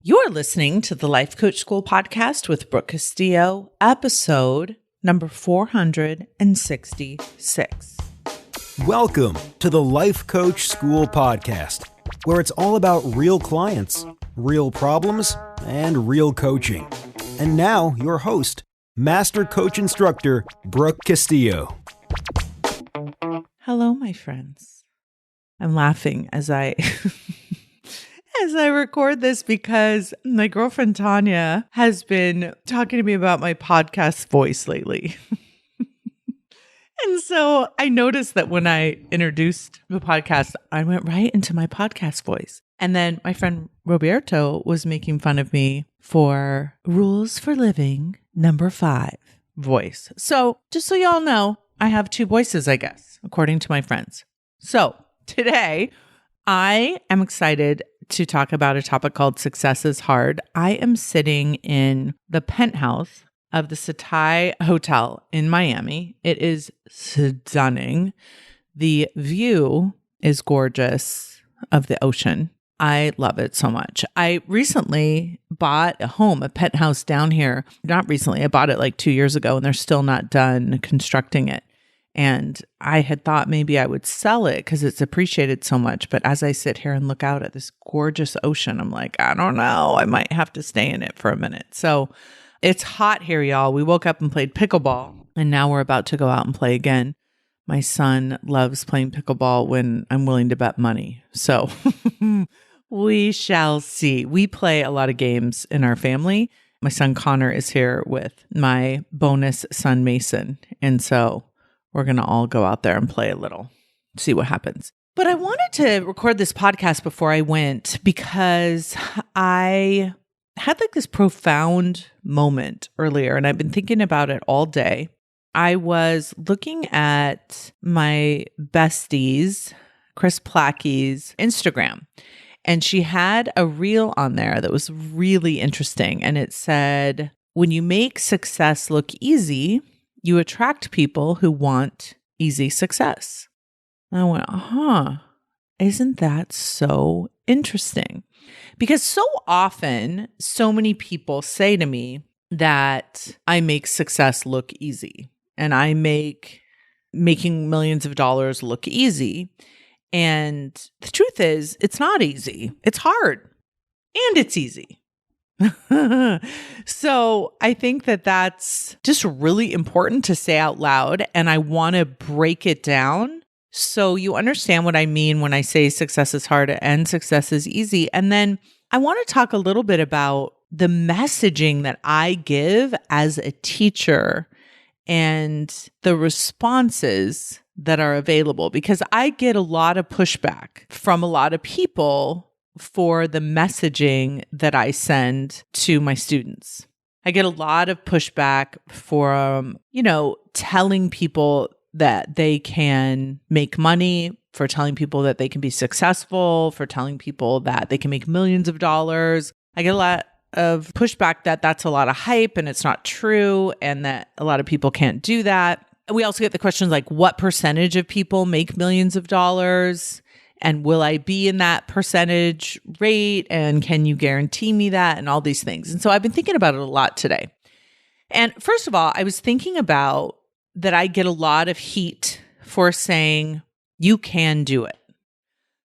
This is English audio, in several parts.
You're listening to the Life Coach School podcast with Brooke Castillo, episode number 466. Welcome to the Life Coach School podcast, where it's all about real clients, real problems, and real coaching. And now, your host, Master Coach Instructor, Brooke Castillo. Hello, my friends. I'm laughing as I record this because my girlfriend Tanya has been talking to me about my podcast voice lately. And so I noticed that when I introduced the podcast, I went right into my podcast voice. And then my friend Roberto was making fun of me for Rules for Living number 5 voice. So just so y'all know, I have 2 voices, I guess, according to my friends. So today I am excited to talk about a topic called Success is Hard. I am sitting in the penthouse of the Setai Hotel in Miami. It is stunning. The view is gorgeous of the ocean. I love it so much. I recently bought a home, a penthouse down here. Not recently, I bought it like 2 years ago and they're still not done constructing it. And I had thought maybe I would sell it because it's appreciated so much. But as I sit here and look out at this gorgeous ocean, I'm like, I don't know. I might have to stay in it for a minute. So it's hot here, y'all. We woke up and played pickleball, and now we're about to go out and play again. My son loves playing pickleball when I'm willing to bet money. So we shall see. We play a lot of games in our family. My son Connor is here with my bonus son Mason. And so we're going to all go out there and play a little, see what happens. But I wanted to record this podcast before I went because I had like this profound moment earlier, and I've been thinking about it all day. I was looking at my bestie's, Chris Plackey's Instagram, and she had a reel on there that was really interesting. And it said, when you make success look easy, you attract people who want easy success. And I went, isn't that so interesting? Because so often, so many people say to me that I make success look easy and I make making millions of dollars look easy. And the truth is, it's not easy. It's hard and it's easy. So I think that that's just really important to say out loud. And I want to break it down so you understand what I mean when I say success is hard and success is easy. And then I want to talk a little bit about the messaging that I give as a teacher and the responses that are available, because I get a lot of pushback from a lot of people for the messaging that I send to my students. I get a lot of pushback for, telling people that they can make money, for telling people that they can be successful, for telling people that they can make millions of dollars. I get a lot of pushback that that's a lot of hype and it's not true and that a lot of people can't do that. We also get the questions like, what percentage of people make millions of dollars? And will I be in that percentage rate? And can you guarantee me that? And all these things. And so I've been thinking about it a lot today. And first of all, I was thinking about that I get a lot of heat for saying, you can do it.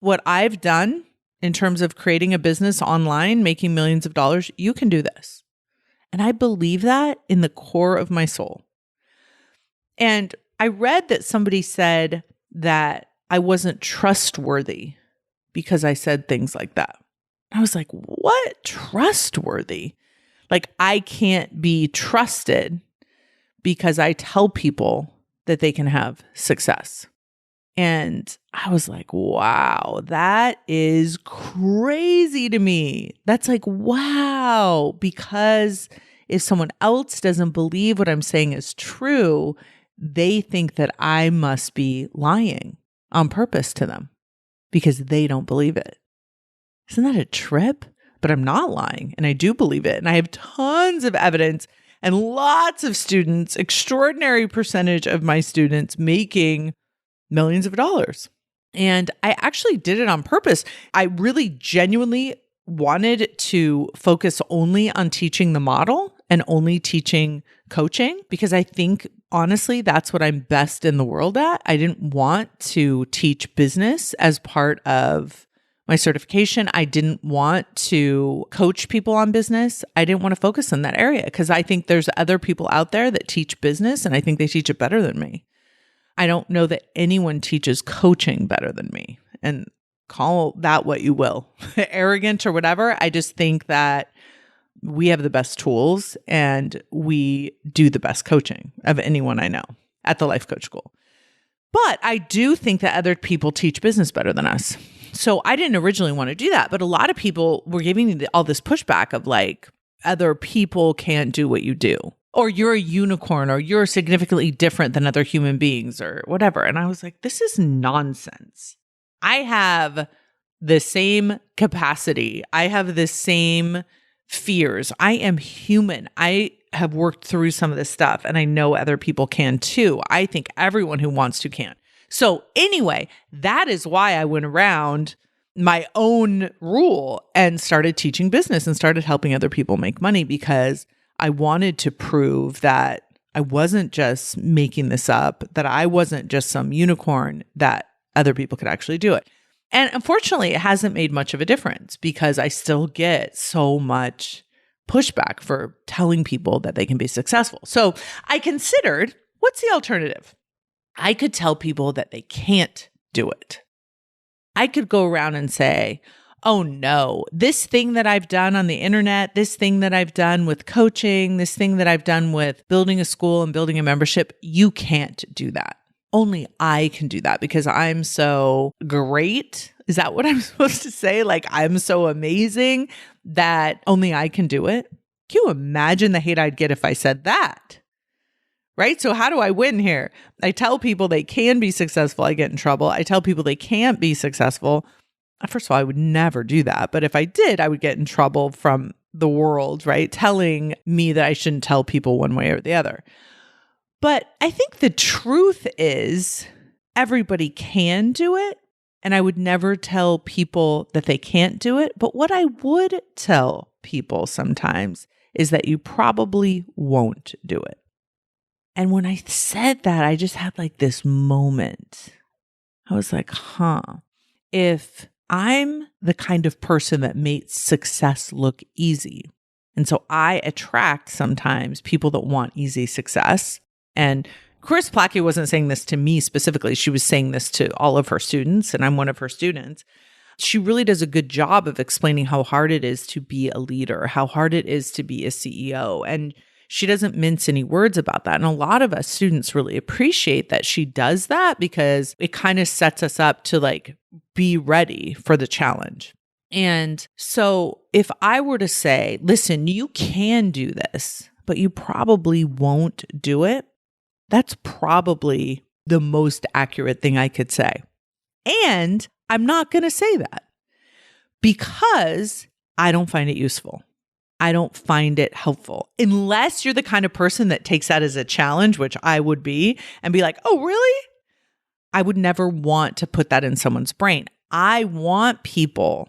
What I've done in terms of creating a business online, making millions of dollars, you can do this. And I believe that in the core of my soul. And I read that somebody said that I wasn't trustworthy because I said things like that. I was like, what? Trustworthy? Like I can't be trusted because I tell people that they can have success. And I was like, wow, that is crazy to me. That's like, wow, because if someone else doesn't believe what I'm saying is true, they think that I must be lying on purpose to them because they don't believe it. Isn't that a trip? But I'm not lying and I do believe it. And I have tons of evidence and lots of students, extraordinary percentage of my students making millions of dollars. And I actually did it on purpose. I really genuinely wanted to focus only on teaching the model and only teaching coaching because I think, honestly, that's what I'm best in the world at. I didn't want to teach business as part of my certification. I didn't want to coach people on business. I didn't want to focus on that area because I think there's other people out there that teach business and I think they teach it better than me. I don't know that anyone teaches coaching better than me. And call that what you will, arrogant or whatever. I just think that we have the best tools and we do the best coaching of anyone I know at the Life Coach School. But I do think that other people teach business better than us. So I didn't originally want to do that, but a lot of people were giving me all this pushback of like, other people can't do what you do, or you're a unicorn, or you're significantly different than other human beings or whatever. And I was like, this is nonsense. I have the same capacity. I have the same fears. I am human. I have worked through some of this stuff and I know other people can too. I think everyone who wants to can. So anyway, that is why I went around my own rule and started teaching business and started helping other people make money because I wanted to prove that I wasn't just making this up, that I wasn't just some unicorn, that other people could actually do it. And unfortunately, it hasn't made much of a difference because I still get so much pushback for telling people that they can be successful. So I considered, what's the alternative? I could tell people that they can't do it. I could go around and say, oh no, this thing that I've done on the internet, this thing that I've done with coaching, this thing that I've done with building a school and building a membership, you can't do that. Only I can do that because I'm so great. Is that what I'm supposed to say? Like, I'm so amazing that only I can do it? Can you imagine the hate I'd get if I said that? Right? So how do I win here? I tell people they can be successful, I get in trouble. I tell people they can't be successful. First of all, I would never do that. But if I did, I would get in trouble from the world, right? Telling me that I shouldn't tell people one way or the other. But I think the truth is everybody can do it. And I would never tell people that they can't do it. But what I would tell people sometimes is that you probably won't do it. And when I said that, I just had like this moment. I was like, if I'm the kind of person that makes success look easy, and so I attract sometimes people that want easy success. And Chris Plackey wasn't saying this to me specifically. She was saying this to all of her students, and I'm one of her students. She really does a good job of explaining how hard it is to be a leader, how hard it is to be a CEO. And she doesn't mince any words about that. And a lot of us students really appreciate that she does that because it kind of sets us up to like be ready for the challenge. And so if I were to say, listen, you can do this, but you probably won't do it, that's probably the most accurate thing I could say. And I'm not going to say that because I don't find it useful. I don't find it helpful unless you're the kind of person that takes that as a challenge, which I would be, and be like, oh, really? I would never want to put that in someone's brain. I want people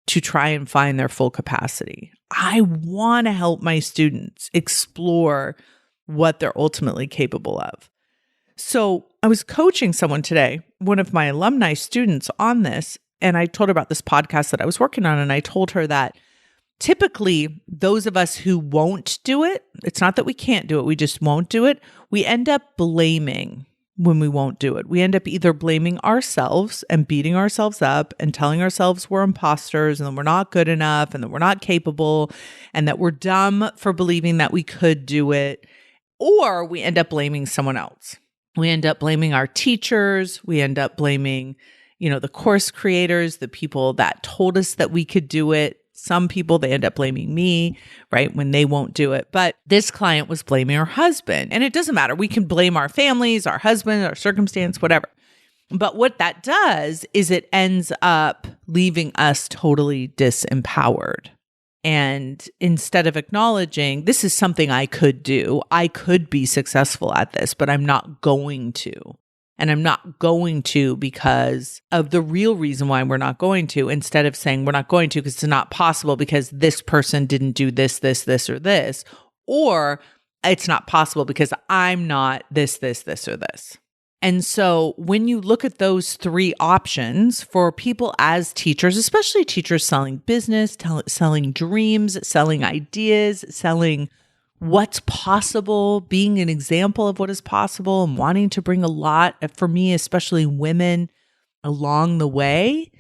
to try and find their full capacity. I want to help my students explore what they're ultimately capable of. So I was coaching someone today, one of my alumni students, on this, and I told her about this podcast that I was working on, and I told her that typically, those of us who won't do it, it's not that we can't do it, we just won't do it. We end up blaming when we won't do it. We end up either blaming ourselves and beating ourselves up and telling ourselves we're imposters and that we're not good enough and that we're not capable and that we're dumb for believing that we could do it. Or we end up blaming someone else. We end up blaming our teachers. We end up blaming, the course creators, the people that told us that we could do it. Some people, they end up blaming me, right, when they won't do it. But this client was blaming her husband. And it doesn't matter. We can blame our families, our husband, our circumstance, whatever. But what that does is it ends up leaving us totally disempowered. And instead of acknowledging, this is something I could do, I could be successful at this, but I'm not going to. And I'm not going to because of the real reason why we're not going to, instead of saying we're not going to because it's not possible because this person didn't do this, or this, or it's not possible because I'm not this, or this. And so when you look at those three options for people as teachers, especially teachers selling business, selling dreams, selling ideas, selling what's possible, being an example of what is possible and wanting to bring a lot, for me, especially women, along the way,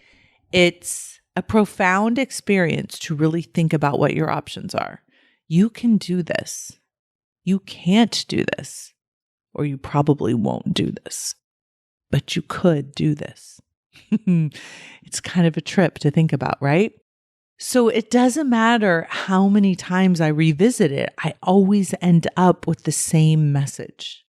it's a profound experience to really think about what your options are. You can do this. You can't do this, or you probably won't do this, but you could do this. It's kind of a trip to think about, right? So it doesn't matter how many times I revisit it, I always end up with the same message.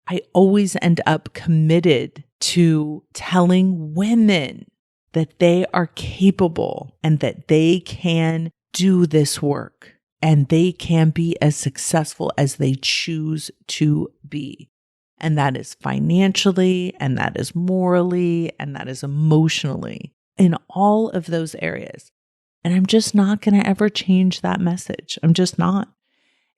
I always end up committed to telling women that they are capable and that they can do this work and they can be as successful as they choose to be. And that is financially, and that is morally, and that is emotionally, in all of those areas. And I'm just not going to ever change that message. I'm just not.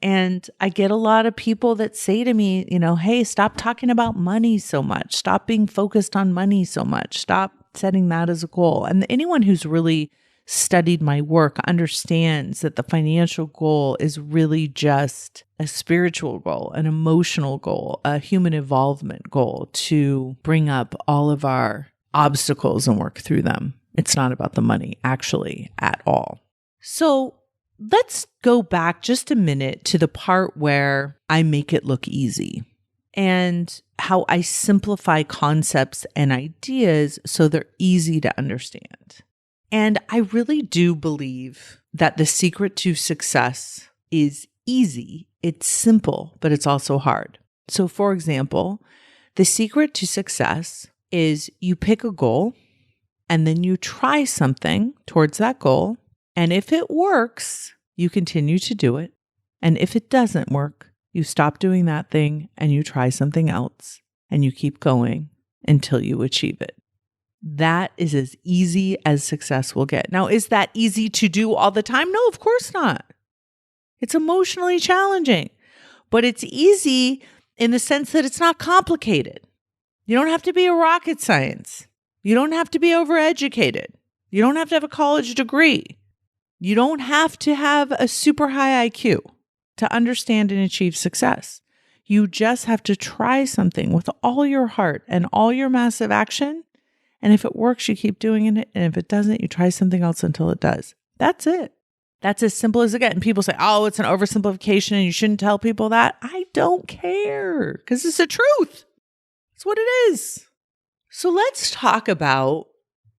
And I get a lot of people that say to me, hey, stop talking about money so much. Stop being focused on money so much. Stop setting that as a goal. And anyone who's really studied my work understands that the financial goal is really just a spiritual goal, an emotional goal, a human involvement goal to bring up all of our obstacles and work through them. It's not about the money, actually, at all. So let's go back just a minute to the part where I make it look easy and how I simplify concepts and ideas so they're easy to understand. And I really do believe that the secret to success is easy. It's simple, but it's also hard. So, for example, the secret to success is you pick a goal, and then you try something towards that goal. And if it works, you continue to do it. And if it doesn't work, you stop doing that thing and you try something else. And you keep going until you achieve it. That is as easy as success will get. Now, is that easy to do all the time? No, of course not. It's emotionally challenging. But it's easy in the sense that it's not complicated. You don't have to be a rocket science. You don't have to be overeducated. You don't have to have a college degree. You don't have to have a super high IQ to understand and achieve success. You just have to try something with all your heart and all your massive action. And if it works, you keep doing it. And if it doesn't, you try something else until it does. That's it. That's as simple as it gets. And people say, oh, it's an oversimplification and you shouldn't tell people that. I don't care because it's the truth. It's what it is. So let's talk about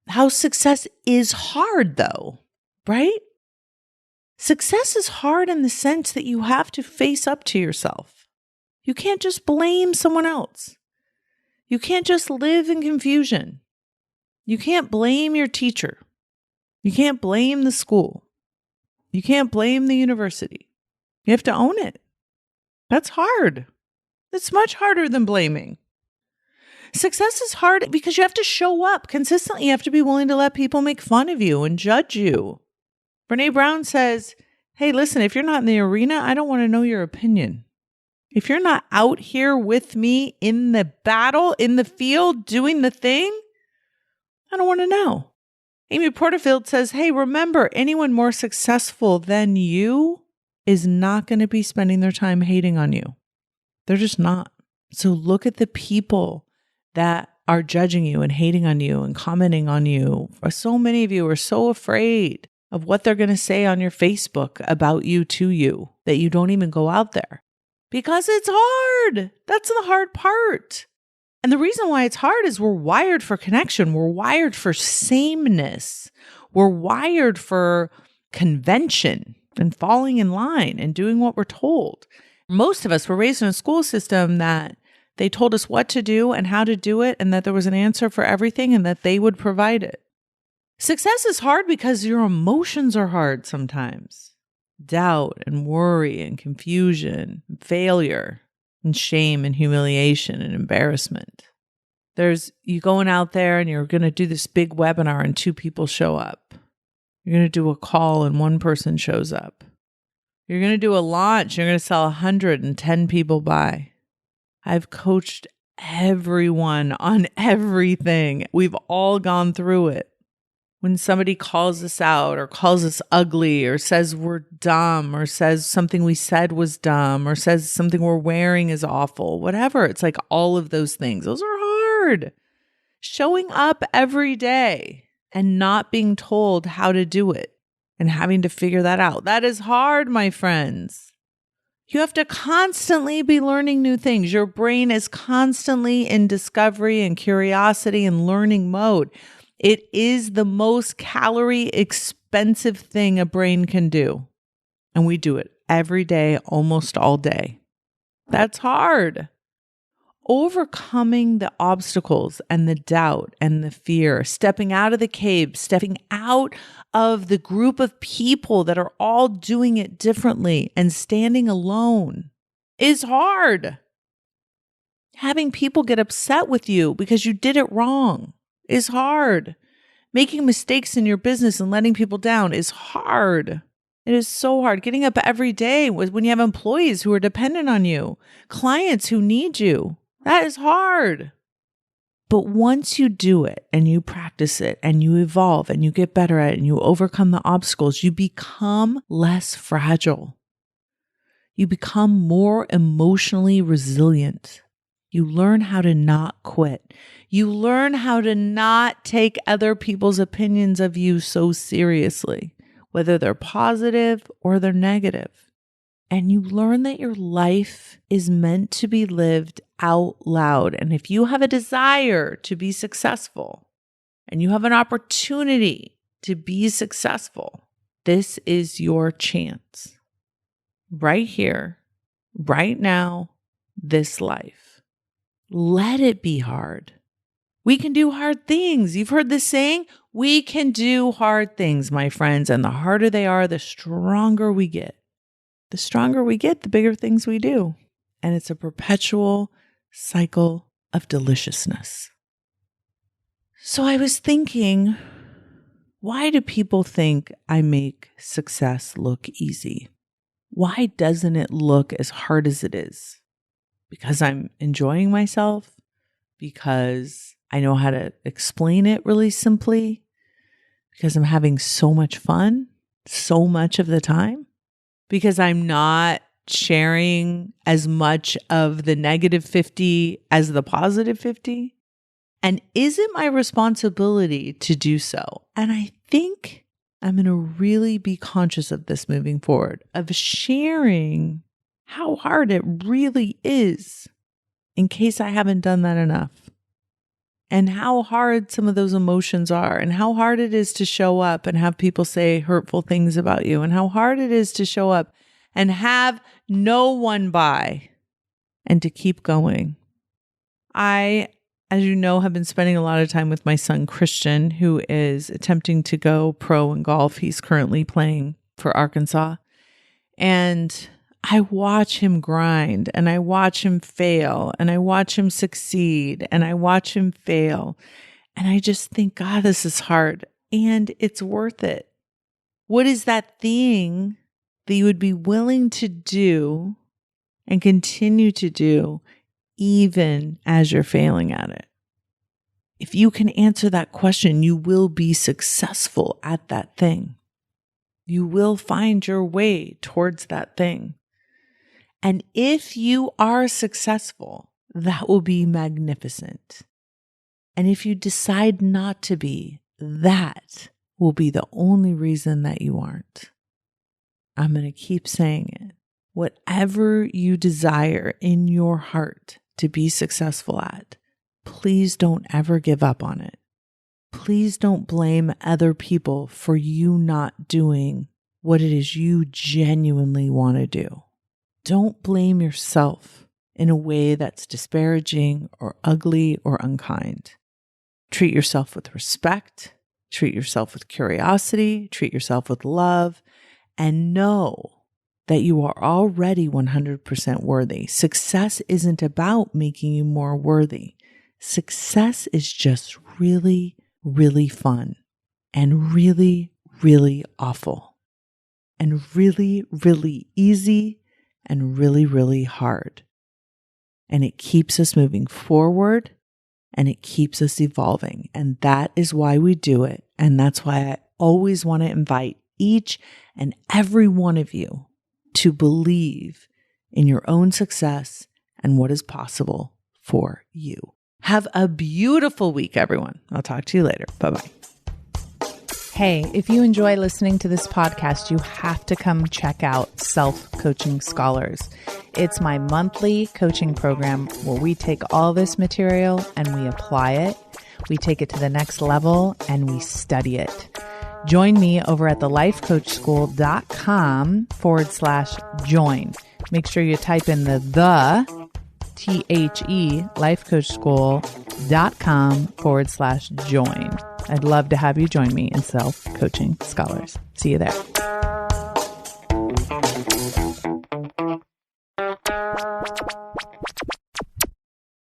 how success is hard, though, right? Success is hard in the sense that you have to face up to yourself. You can't just blame someone else. You can't just live in confusion. You can't blame your teacher. You can't blame the school. You can't blame the university. You have to own it. That's hard. It's much harder than blaming. Success is hard because you have to show up consistently. You have to be willing to let people make fun of you and judge you. Brené Brown says, hey, listen, if you're not in the arena, I don't want to know your opinion. If you're not out here with me in the battle, in the field, doing the thing, I don't want to know. Amy Porterfield says, hey, remember, anyone more successful than you is not going to be spending their time hating on you. They're just not. So look at the people that are judging you and hating on you and commenting on you. So many of you are so afraid of what they're going to say on your Facebook about you to you that you don't even go out there because it's hard. That's the hard part. And the reason why it's hard is we're wired for connection. We're wired for sameness. We're wired for convention and falling in line and doing what we're told. Most of us were raised in a school system that they told us what to do and how to do it, and that there was an answer for everything and that they would provide it. Success is hard because your emotions are hard sometimes. Doubt and worry and confusion, and failure and shame and humiliation and embarrassment. You going out there and you're going to do this big webinar and 2 people show up. You're going to do a call and 1 person shows up. You're going to do a launch. You're going to sell 110 people buy. I've coached everyone on everything. We've all gone through it. When somebody calls us out or calls us ugly or says we're dumb or says something we said was dumb or says something we're wearing is awful, whatever. It's like all of those things. Those are hard. Showing up every day and not being told how to do it and having to figure that out. That is hard, my friends. You have to constantly be learning new things. Your brain is constantly in discovery and curiosity and learning mode. It is the most calorie expensive thing a brain can do. And we do it every day, almost all day. That's hard. Overcoming the obstacles and the doubt and the fear, stepping out of the cave, stepping out of the group of people that are all doing it differently and standing alone is hard. Having people get upset with you because you did it wrong is hard. Making mistakes in your business and letting people down is hard. It is so hard. Getting up every day when you have employees who are dependent on you, clients who need you. That is hard. But once you do it and you practice it and you evolve and you get better at it and you overcome the obstacles, you become less fragile. You become more emotionally resilient. You learn how to not quit. You learn how to not take other people's opinions of you so seriously, whether they're positive or they're negative. And you learn that your life is meant to be lived out loud. And if you have a desire to be successful and you have an opportunity to be successful, this is your chance. Right here, right now, this life. Let it be hard. We can do hard things. You've heard this saying, we can do hard things, my friends. And the harder they are, the stronger we get. The stronger we get, the bigger things we do. And it's a perpetual cycle of deliciousness. So I was thinking, why do people think I make success look easy? Why doesn't it look as hard as it is? Because I'm enjoying myself? Because I know how to explain it really simply? Because I'm having so much fun so much of the time? Because I'm not sharing as much of the negative 50 as the positive 50? And is it my responsibility to do so? And I think I'm going to really be conscious of this moving forward, of sharing how hard it really is, in case I haven't done that enough. And how hard some of those emotions are, and how hard it is to show up and have people say hurtful things about you, and how hard it is to show up and have no one buy and to keep going. I, as you know, have been spending a lot of time with my son, Christian, who is attempting to go pro in golf. He's currently playing for Arkansas. And I watch him grind, and I watch him fail, and I watch him succeed, and I watch him fail. And I just think, God, this is hard, and it's worth it. What is that thing that you would be willing to do and continue to do even as you're failing at it? If you can answer that question, you will be successful at that thing. You will find your way towards that thing. And if you are successful, that will be magnificent. And if you decide not to be, that will be the only reason that you aren't. I'm going to keep saying it. Whatever you desire in your heart to be successful at, please don't ever give up on it. Please don't blame other people for you not doing what it is you genuinely want to do. Don't blame yourself in a way that's disparaging or ugly or unkind. Treat yourself with respect. Treat yourself with curiosity. Treat yourself with love. And know that you are already 100% worthy. Success isn't about making you more worthy. success is just really, really fun and really, really awful and really, really easy and really, really hard. And it keeps us moving forward and it keeps us evolving. And that is why we do it. And that's why I always want to invite each and every one of you to believe in your own success and what is possible for you. Have a beautiful week, everyone. I'll talk to you later. Bye-bye. Hey, if you enjoy listening to this podcast, you have to come check out Self-Coaching Scholars. It's my monthly coaching program where we take all this material and we apply it. We take it to the next level and we study it. Join me over at thelifecoachschool.com/join. Make sure you type in the lifecoachschool.com/join. I'd love to have you join me in Self-Coaching Scholars. See you there.